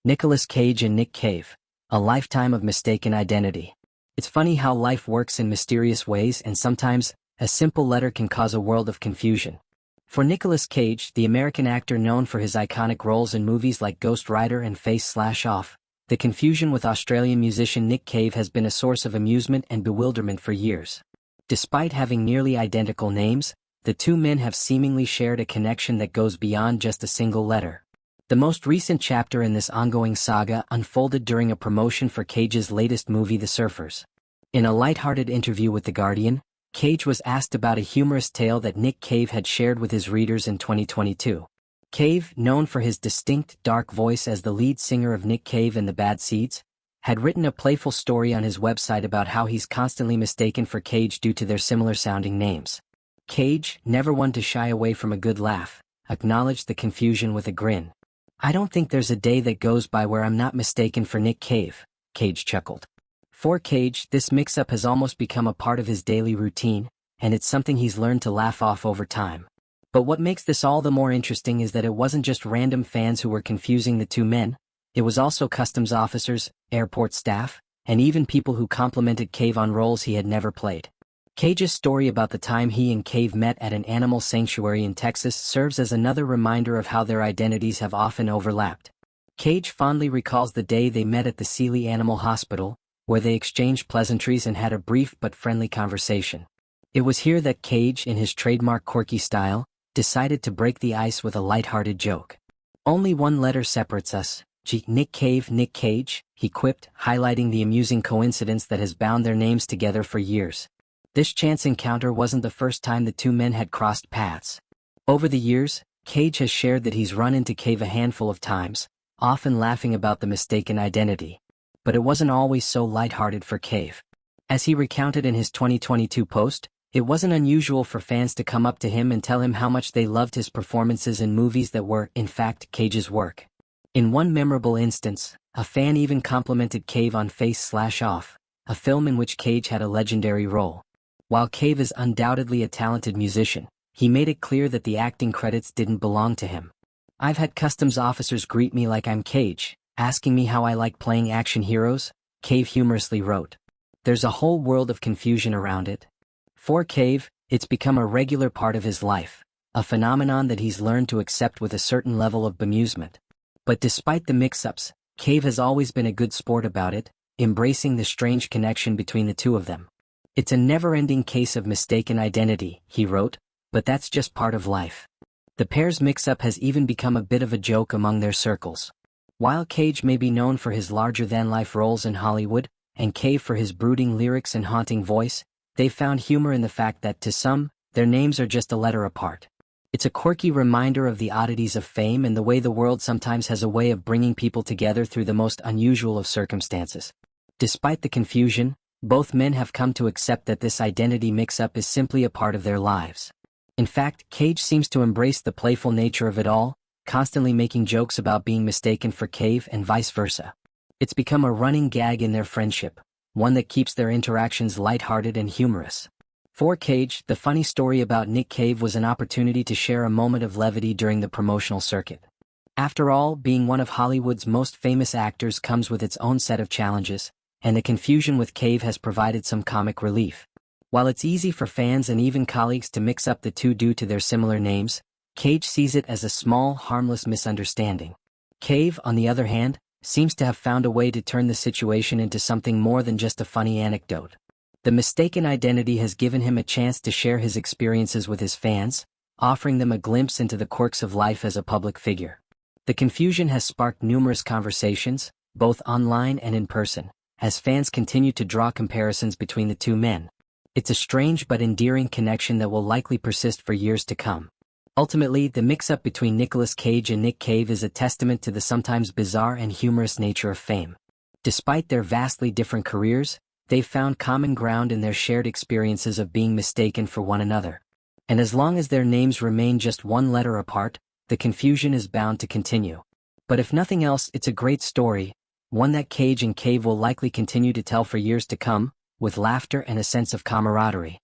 Nicolas Cage and Nick Cave, a lifetime of mistaken identity. It's funny how life works in mysterious ways, and sometimes, a simple letter can cause a world of confusion. For Nicolas Cage, the American actor known for his iconic roles in movies like Ghost Rider and Face/Off, the confusion with Australian musician Nick Cave has been a source of amusement and bewilderment for years. Despite having nearly identical names, the two men have seemingly shared a connection that goes beyond just a single letter. The most recent chapter in this ongoing saga unfolded during a promotion for Cage's latest movie, The Surfers. In a lighthearted interview with The Guardian, Cage was asked about a humorous tale that Nick Cave had shared with his readers in 2022. Cave, known for his distinct, dark voice as the lead singer of Nick Cave and the Bad Seeds, had written a playful story on his website about how he's constantly mistaken for Cage due to their similar-sounding names. Cage, never one to shy away from a good laugh, acknowledged the confusion with a grin. "I don't think there's a day that goes by where I'm not mistaken for Nick Cave," Cage chuckled. For Cage, this mix-up has almost become a part of his daily routine, and it's something he's learned to laugh off over time. But what makes this all the more interesting is that it wasn't just random fans who were confusing the two men, it was also customs officers, airport staff, and even people who complimented Cave on roles he had never played. Cage's story about the time he and Cave met at an animal sanctuary in Texas serves as another reminder of how their identities have often overlapped. Cage fondly recalls the day they met at the Sealy Animal Hospital, where they exchanged pleasantries and had a brief but friendly conversation. It was here that Cage, in his trademark quirky style, decided to break the ice with a lighthearted joke. "Only one letter separates us, Nick Cave, Nick Cage," he quipped, highlighting the amusing coincidence that has bound their names together for years. This chance encounter wasn't the first time the two men had crossed paths. Over the years, Cage has shared that he's run into Cave a handful of times, often laughing about the mistaken identity. But it wasn't always so lighthearted for Cave. As he recounted in his 2022 post, it wasn't unusual for fans to come up to him and tell him how much they loved his performances in movies that were, in fact, Cage's work. In one memorable instance, a fan even complimented Cave on Face/Off, a film in which Cage had a legendary role. While Cave is undoubtedly a talented musician, he made it clear that the acting credits didn't belong to him. "I've had customs officers greet me like I'm Cage, asking me how I like playing action heroes," Cave humorously wrote. There's a whole world of confusion around it. For Cave, it's become a regular part of his life, a phenomenon that he's learned to accept with a certain level of bemusement. But despite the mix-ups, Cave has always been a good sport about it, embracing the strange connection between the two of them. "It's a never-ending case of mistaken identity," he wrote, "but that's just part of life." The pair's mix-up has even become a bit of a joke among their circles. While Cage may be known for his larger-than-life roles in Hollywood, and Cave for his brooding lyrics and haunting voice, they've found humor in the fact that, to some, their names are just a letter apart. It's a quirky reminder of the oddities of fame and the way the world sometimes has a way of bringing people together through the most unusual of circumstances. Despite the confusion, both men have come to accept that this identity mix-up is simply a part of their lives. In fact, Cage seems to embrace the playful nature of it all, constantly making jokes about being mistaken for Cave and vice versa. It's become a running gag in their friendship, one that keeps their interactions lighthearted and humorous. For Cage, the funny story about Nick Cave was an opportunity to share a moment of levity during the promotional circuit. After all, being one of Hollywood's most famous actors comes with its own set of challenges, and the confusion with Cave has provided some comic relief. While it's easy for fans and even colleagues to mix up the two due to their similar names, Cage sees it as a small, harmless misunderstanding. Cave, on the other hand, seems to have found a way to turn the situation into something more than just a funny anecdote. The mistaken identity has given him a chance to share his experiences with his fans, offering them a glimpse into the quirks of life as a public figure. The confusion has sparked numerous conversations, both online and in person, as fans continue to draw comparisons between the two men. It's a strange but endearing connection that will likely persist for years to come. Ultimately, the mix-up between Nicolas Cage and Nick Cave is a testament to the sometimes bizarre and humorous nature of fame. Despite their vastly different careers, they've found common ground in their shared experiences of being mistaken for one another. And as long as their names remain just one letter apart, the confusion is bound to continue. But if nothing else, it's a great story, one that Cage and Cave will likely continue to tell for years to come, with laughter and a sense of camaraderie.